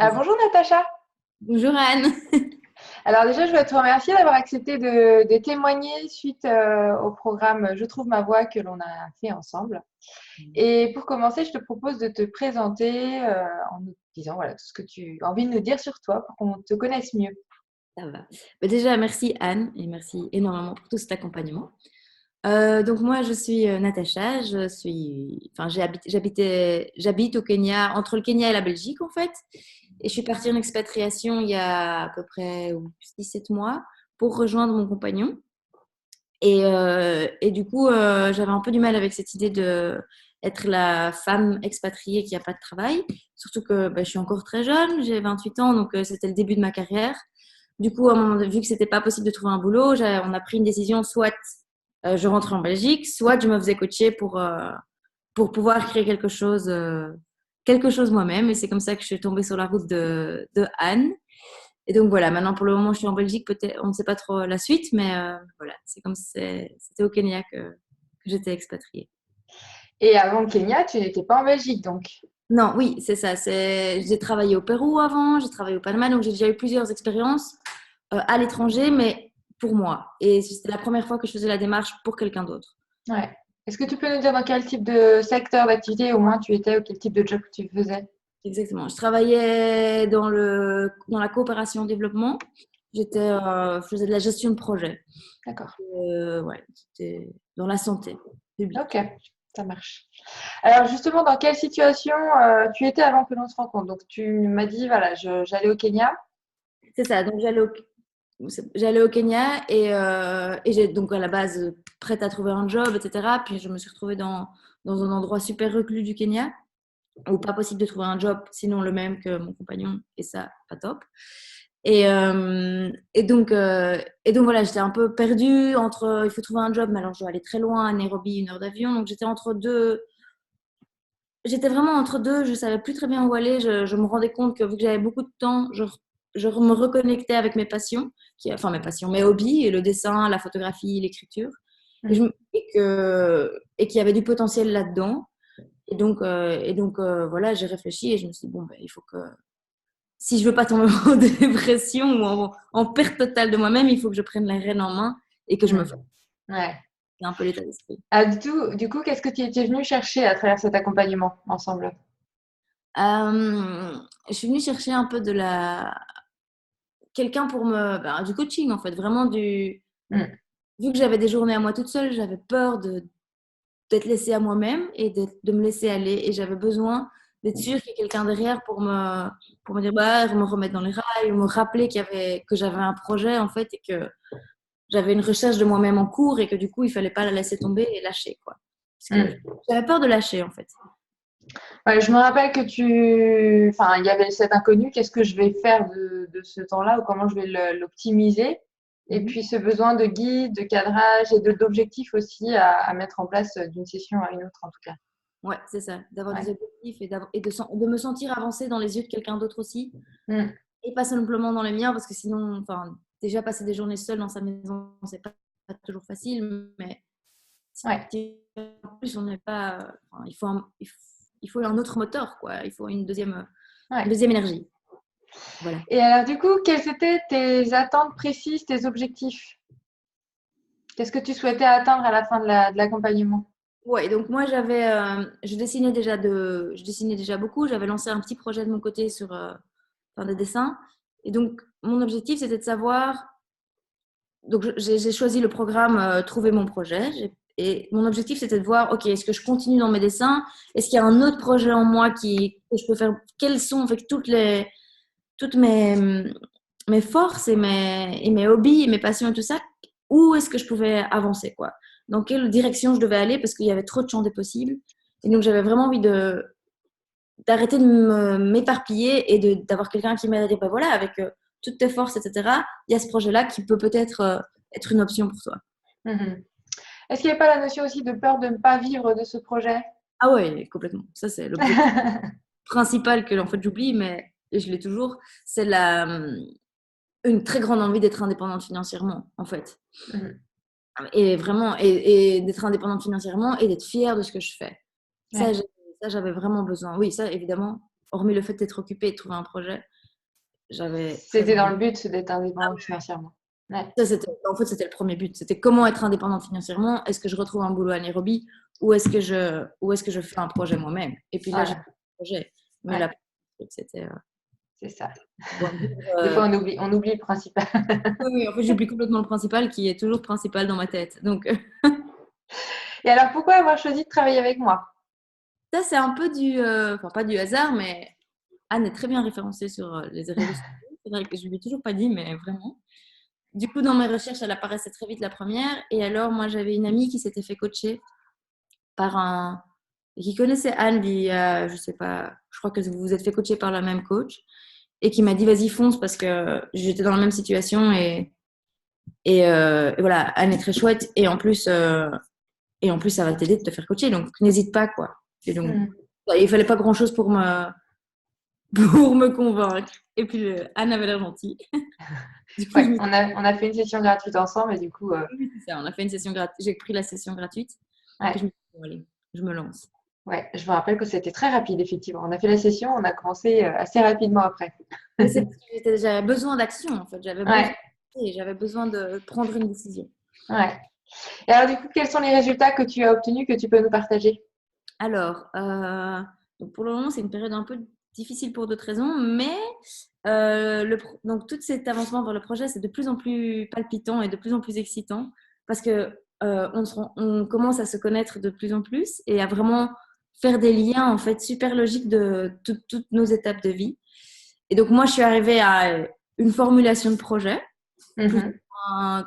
Bonjour Natacha. Bonjour Anne. Alors déjà, je voudrais te remercier d'avoir accepté de témoigner suite au programme Je trouve ma voix que l'on a fait ensemble. Et pour commencer, je te propose de te présenter en nous disant voilà, tout ce que tu as envie de nous dire sur toi pour qu'on te connaisse mieux. Ça va. Déjà, merci Anne et merci énormément pour tout cet accompagnement. Donc moi, je suis Natacha. J'habite au Kenya, entre le Kenya et la Belgique en fait. Et je suis partie en expatriation il y a à peu près 6-7 mois pour rejoindre mon compagnon. Et du coup, j'avais un peu du mal avec cette idée de être la femme expatriée qui n'a pas de travail. Surtout que je suis encore très jeune, j'ai 28 ans, donc c'était le début de ma carrière. Du coup, à un moment vu que c'était pas possible de trouver un boulot, on a pris une décision, soit je rentrais en Belgique, soit je me faisais coacher pour pouvoir créer quelque chose moi-même. Et c'est comme ça que je suis tombée sur la route de Anne. Et donc voilà, maintenant pour le moment, je suis en Belgique, peut-être, on ne sait pas trop la suite, mais voilà, c'est comme si c'était au Kenya que j'étais expatriée. Et avant le Kenya, tu n'étais pas en Belgique donc. Non, oui, c'est ça. J'ai travaillé au Pérou avant, j'ai travaillé au Panama, donc j'ai déjà eu plusieurs expériences à l'étranger, mais pour moi. Et c'était la première fois que je faisais la démarche pour quelqu'un d'autre. Ouais. Est-ce que tu peux nous dire dans quel type de secteur d'activité au moins tu étais ou quel type de job tu faisais? Exactement. Je travaillais dans la coopération développement. Je faisais de la gestion de projet. D'accord. Ouais, c'était dans la santé Ok, publique. ça marche. Alors justement, dans quelle situation tu étais avant que l'on se rencontre? Donc tu m'as dit, voilà, j'allais au Kenya. C'est ça. Donc j'allais au Kenya et j'ai donc à la base prête à trouver un job, etc. Puis je me suis retrouvée dans un endroit super reclus du Kenya où pas possible de trouver un job sinon le même que mon compagnon et ça, pas top. Et donc voilà, j'étais un peu perdue entre il faut trouver un job, mais alors je dois aller très loin, à Nairobi, 1 heure d'avion. Donc j'étais entre deux. J'étais vraiment entre deux, je savais plus très bien où aller. Je me rendais compte que vu que j'avais beaucoup de temps, je me reconnectais avec mes passions, enfin mes passions, mes hobbies, et le dessin, la photographie, l'écriture, et qu'il y avait du potentiel là-dedans. Et donc, voilà, j'ai réfléchi et je me suis dit, bon, il faut que, si je veux pas tomber en dépression ou en perte totale de moi-même, il faut que je prenne les rênes en main et que je me Mm. fasse. Ouais. C'est un peu l'état d'esprit. Ah, du coup, qu'est-ce que tu étais venu chercher à travers cet accompagnement ensemble? Je suis venue chercher un peu quelqu'un pour du coaching en fait, vraiment Mm. vu que j'avais des journées à moi toute seule, j'avais peur d'être laissée à moi-même et de me laisser aller et j'avais besoin d'être sûre qu'il y ait quelqu'un derrière pour me dire me remettre dans les rails, me rappeler que j'avais un projet en fait et que j'avais une recherche de moi-même en cours et que du coup il fallait pas la laisser tomber et lâcher quoi. Parce que Mm. j'avais peur de lâcher en fait. Ouais, je me rappelle que enfin, il y avait cet inconnu, qu'est-ce que je vais faire de ce temps-là ou comment je vais l'optimiser? Et Mhm. puis ce besoin de guide, de cadrage et d'objectifs aussi à mettre en place d'une session à une autre en tout cas. Ouais, c'est ça, d'avoir des Ouais. objectifs et de me sentir avancer dans les yeux de quelqu'un d'autre aussi. Mm. Et pas simplement dans les miens, parce que sinon, enfin, déjà passer des journées seule dans sa maison, c'est pas toujours facile, mais Ouais. si en plus on n'est pas, enfin, il faut un autre moteur, quoi. Il faut Ouais. une deuxième énergie. Voilà. Et alors du coup, quelles étaient tes attentes précises, tes objectifs? Qu'est-ce que tu souhaitais atteindre à la fin de l'accompagnement? Ouais, donc moi je dessinais déjà beaucoup. J'avais lancé un petit projet de mon côté sur enfin, des dessins. Et donc mon objectif c'était de savoir. Donc, j'ai choisi le programme Trouver mon projet. Et mon objectif, c'était de voir, OK, est-ce que je continue dans mes dessins? Est-ce qu'il y a un autre projet en moi que je peux faire? Quelles sont en fait, toutes mes forces et mes hobbies et mes passions et tout ça? Où est-ce que je pouvais avancer, quoi? Dans quelle direction je devais aller? Parce qu'il y avait trop de champs des possibles. Et donc, j'avais vraiment envie d'arrêter de m'éparpiller et d'avoir quelqu'un qui m'aide à dire, bah voilà, avec toutes tes forces, etc., il y a ce projet-là qui peut peut-être être une option pour toi. Mhm. Est-ce qu'il n'y a pas la notion aussi de peur de ne pas vivre de ce projet? Ah ouais, complètement. Ça, c'est l'objectif principal que en fait, j'oublie, mais et je l'ai toujours. C'est une très grande envie d'être indépendante financièrement, en fait. Mhm. Et vraiment, et d'être indépendante financièrement et d'être fière de ce que je fais. Ça, Ouais. j'ai- ça, j'avais vraiment besoin. Oui, ça, évidemment, hormis le fait d'être occupée et de trouver un projet. j'avais très C'était dans envie. le but d'être indépendante financièrement. Ouais. En fait, c'était le premier but. C'était comment être indépendante financièrement. Est-ce que je retrouve un boulot à Nairobi ou est-ce que je fais un projet moi-même? Et puis là, j'ai fait Voilà. un projet. Mais Ouais, là, c'était c'est ça. pouvoir vivre, Des fois, on oublie le principal. oui, oui, en fait, j'oublie complètement le principal qui est toujours principal dans ma tête. Donc, Et alors, pourquoi avoir choisi de travailler avec moi? ça, c'est un peu enfin, pas du hasard, mais Anne est très bien référencée sur les réseaux sociaux. C'est vrai que je ne lui ai toujours pas dit, mais vraiment. Du coup, dans mes recherches, elle apparaissait très vite la première. Et alors, moi, j'avais une amie qui s'était fait coacher par un qui connaissait Anne je sais pas, je crois que vous vous êtes fait coacher par la même coach et qui m'a dit vas-y fonce parce que j'étais dans la même situation et voilà, Anne est très chouette et en plus ça va t'aider de te faire coacher donc n'hésite pas quoi. Et donc Hmm. il fallait pas grand-chose pour me convaincre et puis Anne avait l'air gentille. Du coup je Ouais, me on a fait une session gratuite ensemble et du coup, oui, c'est ça, on a fait une session gratuite, j'ai pris la session gratuite et puis je ouais, me suis dit bon, allez, je me lance. ouais, je me rappelle que c'était très rapide, effectivement. On a fait la session, on a commencé assez rapidement après. Mais c'est parce que j'avais besoin d'action, en fait. Ouais, J'avais besoin de prendre une décision. ouais. Et alors, du coup, quels sont les résultats que tu as obtenus que tu peux nous partager? Alors, donc pour le moment, c'est une période un peu difficile pour d'autres raisons, mais donc tout cet avancement vers le projet, c'est de plus en plus palpitant et de plus en plus excitant parce que on commence à se connaître de plus en plus et à vraiment faire des liens en fait super logiques de toutes nos étapes de vie. Et donc moi, je suis arrivée à une formulation de projet plus Mhm.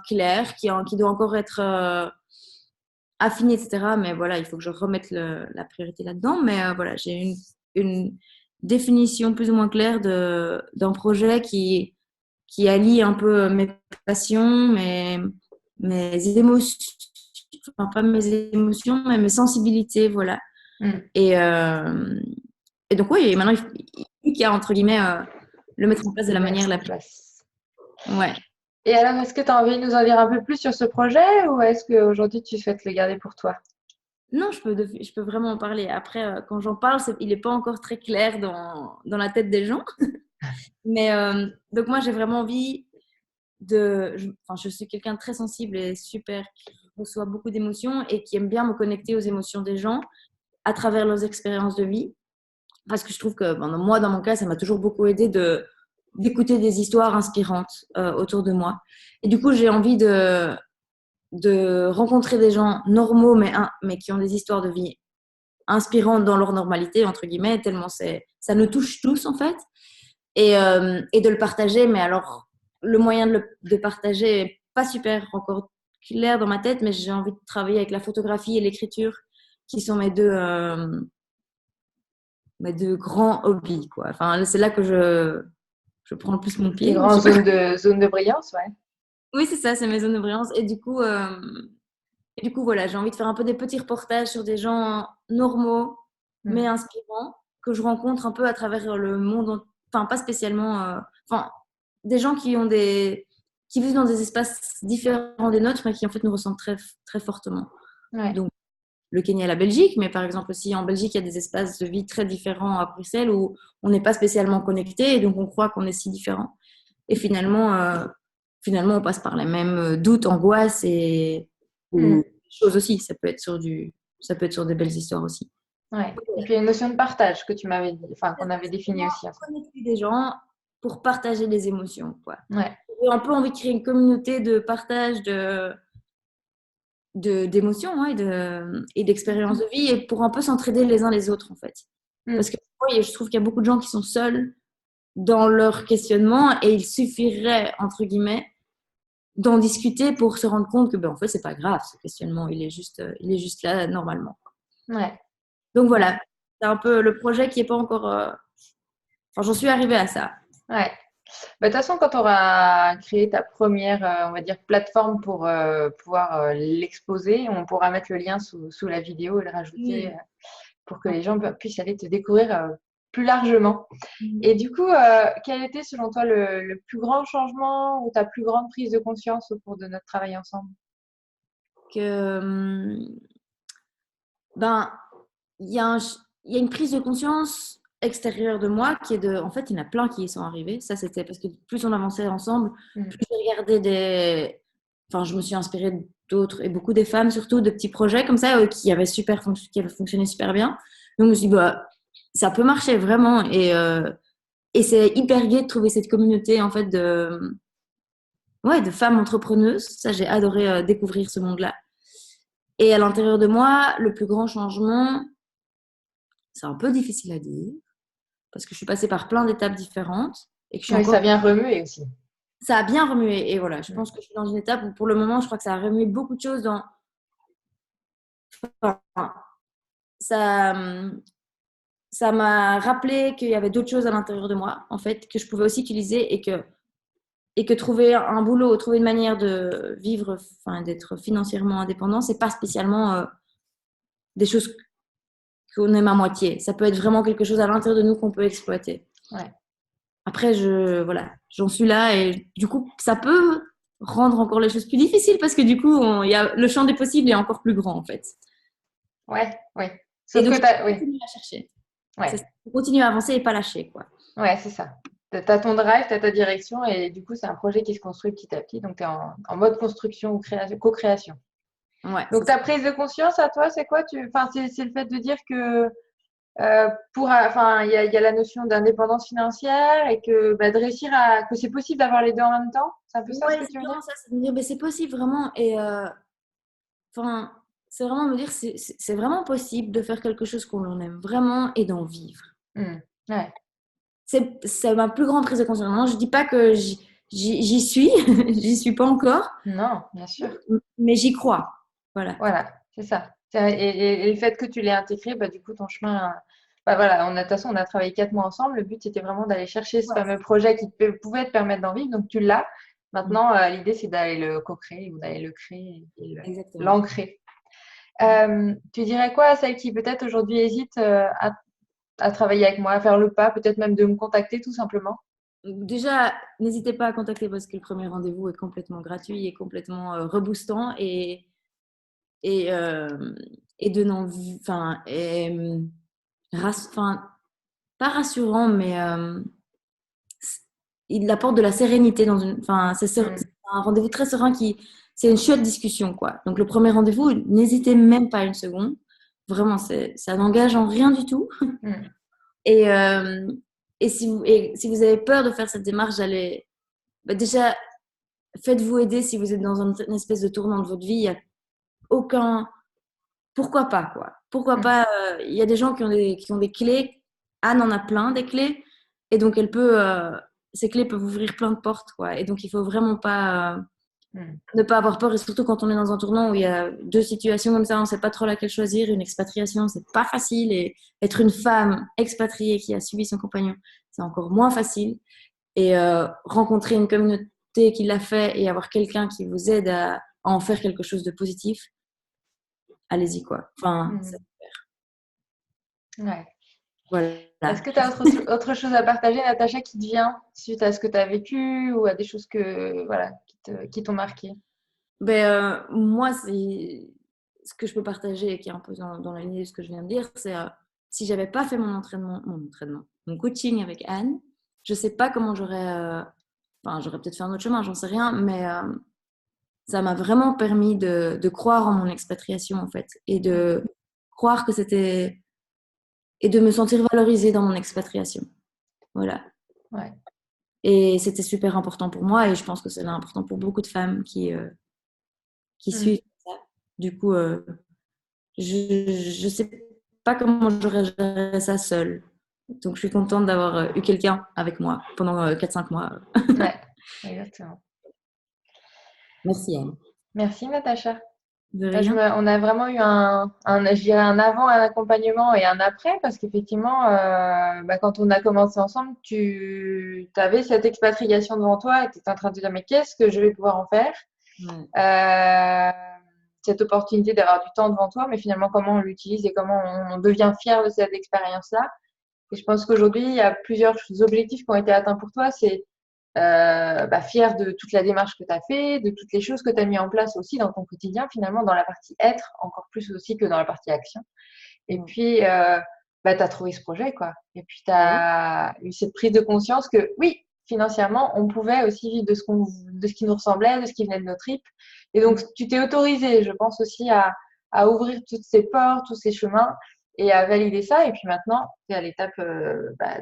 clair, qui doit encore être affiné, etc. Mais voilà, il faut que je remette la priorité là-dedans. Mais voilà, j'ai une définition plus ou moins claire d'un projet qui allie un peu mes passions, mes émotions, enfin pas mes émotions, mais mes sensibilités, voilà. Mm. Et, euh, et donc oui, maintenant, il y a, entre guillemets, le mettre en place de Le la manière mettre la en plus... place. Ouais. Et alors, est-ce que tu as envie de nous en dire un peu plus sur ce projet ou est-ce qu'aujourd'hui tu souhaites le garder pour toi? Non, je peux vraiment en parler. Après, quand j'en parle, il n'est pas encore très clair dans la tête des gens. Mais donc moi, j'ai vraiment envie enfin, je suis quelqu'un de très sensible et super, qui reçoit beaucoup d'émotions et qui aime bien me connecter aux émotions des gens à travers leurs expériences de vie. Parce que je trouve que moi, dans mon cas, ça m'a toujours beaucoup aidé d'écouter des histoires inspirantes autour de moi. Et du coup, j'ai envie de rencontrer des gens normaux, mais qui ont des histoires de vie inspirantes dans leur normalité, entre guillemets, tellement ça nous touche tous, en fait. Et de le partager, mais alors, le moyen de partager est pas super encore clair dans ma tête, mais j'ai envie de travailler avec la photographie et l'écriture, qui sont mes deux grands hobbies, quoi. Enfin, c'est là que je prends le plus mon Tes pied. Je grandes sais pas. zones de brillance, ouais. Oui, c'est ça, c'est mes zones de brillance. Et du coup, voilà, j'ai envie de faire un peu des petits reportages sur des gens normaux, mais Mm. inspirants, que je rencontre un peu à travers le monde, enfin, pas spécialement, enfin, des gens qui vivent dans des espaces différents des nôtres, mais qui en fait nous ressemblent très, très fortement. Ouais. Donc, le Kenya et la Belgique, mais par exemple aussi en Belgique, il y a des espaces de vie très différents à Bruxelles où on n'est pas spécialement connecté et donc on croit qu'on est si différent. Et finalement, on passe par les mêmes doutes, angoisses ou Mm. choses aussi. Ça peut être sur des belles histoires aussi. Ouais. Et puis, il y a une notion de partage que tu m'avais dit, enfin, qu'on avait C'est définie vraiment aussi ensemble. connecter des gens pour partager des émotions, quoi. Ouais. J'ai un peu envie de créer une communauté de partage d'émotions hein, et d'expériences de vie et pour un peu s'entraider les uns les autres, en fait. Parce Mm. que moi, je trouve qu'il y a beaucoup de gens qui sont seuls dans leur questionnement et il suffirait, entre guillemets, d'en discuter pour se rendre compte que, en fait, c'est pas grave, ce questionnement, il est juste là normalement. Ouais. Donc Ouais. voilà, c'est un peu le projet qui est pas encore. Enfin, j'en suis arrivée à ça. Ouais. Bah, de toute façon, quand tu auras créé ta première, on va dire, plateforme pour pouvoir l'exposer, on pourra mettre le lien sous la vidéo et le rajouter Oui. pour que les gens puissent aller te découvrir plus largement. Et du coup, quel était selon toi le plus grand changement ou ta plus grande prise de conscience au cours de notre travail ensemble? Que, ben, il y a une prise de conscience extérieure de moi qui est de... En fait, il y en a plein qui y sont arrivés. Ça, c'était parce que plus on avançait ensemble, plus je regardais des... Enfin, je me suis inspirée d'autres, et beaucoup des femmes surtout, de petits projets comme ça qui avaient qui avaient fonctionné super bien. Donc, je me suis dit, bah, ça peut marcher vraiment. Et c'est hyper gai de trouver cette communauté, en fait, ouais, de femmes entrepreneuses. Ça, j'ai adoré découvrir ce monde-là. Et à l'intérieur de moi, le plus grand changement, c'est un peu difficile à dire, parce que je suis passée par plein d'étapes différentes et que je suis Oui, encore... ça vient remuer aussi. Ça a bien remué. Et voilà, je pense que je suis dans une étape où, pour le moment, je crois que ça a remué beaucoup de choses dans... Enfin, ça, ça m'a rappelé qu'il y avait d'autres choses à l'intérieur de moi, en fait, que je pouvais aussi utiliser et que trouver un boulot, trouver une manière de vivre, enfin, d'être financièrement indépendant, c'est pas spécialement des choses qu'on aime à moitié. Ça peut être vraiment quelque chose à l'intérieur de nous qu'on peut exploiter. Ouais. Après, voilà, j'en suis là et du coup, ça peut rendre encore les choses plus difficiles parce que du coup, le champ des possibles est encore plus grand en fait. Ouais, oui. Et Sauf donc, que il faut oui. continuer à chercher. Ouais. Il faut continuer à avancer et pas lâcher, quoi. Ouais, c'est ça. Tu as ton drive, tu as ta direction et du coup, c'est un projet qui se construit petit à petit. Donc, tu es en mode construction ou co-création. Ouais, Donc, ta prise de conscience à toi, c'est quoi Enfin, c'est le fait de dire que enfin, il y a la notion d'indépendance financière et que bah, de réussir que c'est possible d'avoir les deux en même temps. C'est un peu ça ce ouais, que c'est tu veux dire? vraiment ça, c'est de me dire, mais c'est possible vraiment. Et enfin, c'est vraiment me dire, c'est vraiment possible de faire quelque chose qu'on aime vraiment et d'en vivre. Ouais. C'est ma plus grande prise de conscience. Non, je dis pas que j'y suis, j'y suis pas encore, Non, bien sûr. mais j'y crois. Voilà. Voilà, c'est ça. Et le fait que tu l'aies intégré, bah, du coup, ton chemin. Bah, voilà, de toute façon, on a travaillé 4 mois ensemble. Le but, c'était vraiment d'aller chercher ce Ouais. fameux projet qui pouvait te permettre d'en vivre. Donc, tu l'as. Maintenant, l'idée, c'est d'aller le co-créer ou d'aller le créer et Exactement. l'ancrer. Tu dirais quoi à celles qui peut-être aujourd'hui hésitent à travailler avec moi, à faire le pas, peut-être même de me contacter tout simplement? Déjà, n'hésitez pas à contacter parce que le premier rendez-vous est complètement gratuit et complètement reboostant et, euh, et donnant, enfin, enfin, pas rassurant, mais il apporte de la sérénité dans une, enfin, c'est un rendez-vous très serein c'est une chouette discussion, quoi. Donc, le premier rendez-vous, n'hésitez même pas une seconde. Vraiment, ça n'engage en rien du tout. Mm. Et, si vous avez peur de faire cette démarche, bah, déjà, faites-vous aider si vous êtes dans une espèce de tournant de votre vie. Il n'y a aucun... Pourquoi pas, quoi. Pourquoi Mm. pas il y a des gens qui ont des clés. Anne en a plein, des clés. Et donc, ces clés peuvent ouvrir plein de portes, quoi. Et donc, il faut vraiment pas... Mm. ne pas avoir peur, et surtout quand on est dans un tournant où il y a deux situations comme ça, on ne sait pas trop laquelle choisir. Une expatriation, c'est pas facile, et être une femme expatriée qui a suivi son compagnon, c'est encore moins facile. Et rencontrer une communauté qui l'a fait et avoir quelqu'un qui vous aide à en faire quelque chose de positif, allez-y, quoi. Enfin, Mm. Ouais. Est-ce voilà. que tu as autre chose à partager, Natacha, qui te vient suite à ce que tu as vécu ou à des choses voilà, qui t'ont marqué? Moi, c'est ce que je peux partager et qui est un peu dans la lignée de ce que je viens de dire, c'est si j'avais pas fait mon coaching avec Anne, je sais pas comment enfin, j'aurais peut-être fait un autre chemin, j'en sais rien, mais ça m'a vraiment permis de croire en mon expatriation, en fait, et de croire que c'était, et de me sentir valorisée dans mon expatriation. Voilà. Ouais. Et c'était super important pour moi, et je pense que c'est important pour beaucoup de femmes qui Mm. suivent ça. Du coup, je sais pas comment j'aurais géré ça seule. Donc, je suis contente d'avoir eu quelqu'un avec moi pendant 4-5 mois. Ouais, exactement. Merci, Anne. Merci, Natacha. De Là, rien. on a vraiment eu je dirais un avant, un accompagnement et un après, parce qu'effectivement, bah, quand on a commencé ensemble, tu avais cette expatriation devant toi et tu étais en train de te dire, mais qu'est-ce que je vais pouvoir en faire? Ouais. Euh, cette opportunité d'avoir du temps devant toi, mais finalement, comment on l'utilise et comment on devient fier de cette expérience-là. Et je pense qu'aujourd'hui, il y a plusieurs objectifs qui ont été atteints pour toi. C'est bah, fier de toute la démarche que tu as fait, de toutes les choses que tu as mis en place aussi dans ton quotidien, finalement, dans la partie être, encore plus aussi que dans la partie action. Et Ouais. puis, bah, tu as trouvé ce projet, quoi. Et puis, tu Ouais. as eu cette prise de conscience que oui, financièrement, on pouvait aussi vivre de ce qui nous ressemblait, de ce qui venait de nos tripes. Et donc, Mm. tu t'es autorisé, je pense aussi, à ouvrir toutes ces portes, tous ces chemins et à valider ça. Et puis maintenant, tu es à l'étape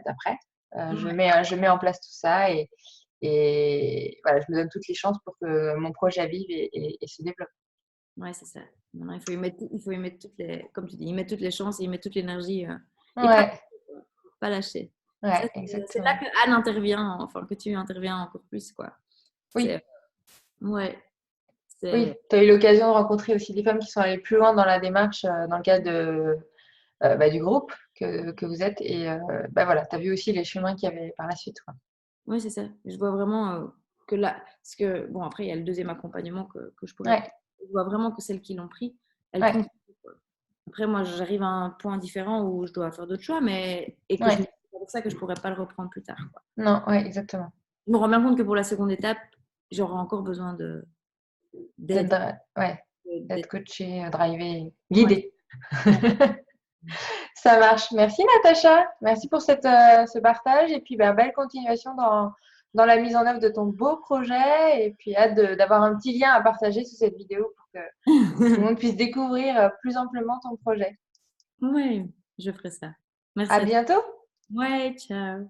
d'après. Ouais. Je mets en place tout ça et voilà, je me donne toutes les chances pour que mon projet vive et se développe. Ouais, c'est ça. Maintenant, il faut y mettre toutes les, comme tu dis, y mettre toutes les chances et y mettre toute l'énergie et pas, Ouais, pas lâcher. Ça, ouais, c'est là exactement. que Anne intervient, enfin que tu interviens encore plus, quoi. Oui. C'est, ouais, Oui, c'est, tu as eu l'occasion de rencontrer aussi des femmes qui sont allées plus loin dans la démarche dans le cadre du groupe que vous êtes. Et voilà, tu as vu aussi les chemins qu'il y avait par la suite, quoi. ouais, c'est ça. Je vois vraiment que là, parce que, bon, après, il y a le deuxième accompagnement que je pourrais. Ouais, Je vois vraiment que celles qui l'ont pris, elles ouais, continuent, quoi. Après, moi, j'arrive à un point différent où je dois faire d'autres choix, mais et que je me ouais. dis c'est pour ça que je pourrais pas le reprendre plus tard, quoi. Non, ouais, exactement. Je me rends bien compte que pour la seconde étape, j'aurai encore besoin de d'aide, Ouais, d'être d'être. coaché, drivé, Ouais, guidé. ouais. Ça marche. Merci Natacha. Merci pour ce partage. Et puis, belle continuation dans la mise en œuvre de ton beau projet. Et puis, hâte d'avoir un petit lien à partager sous cette vidéo pour que tout le monde puisse découvrir plus amplement ton projet. Ouais, je ferai ça. À Merci à toi. bientôt! Ouais, ciao.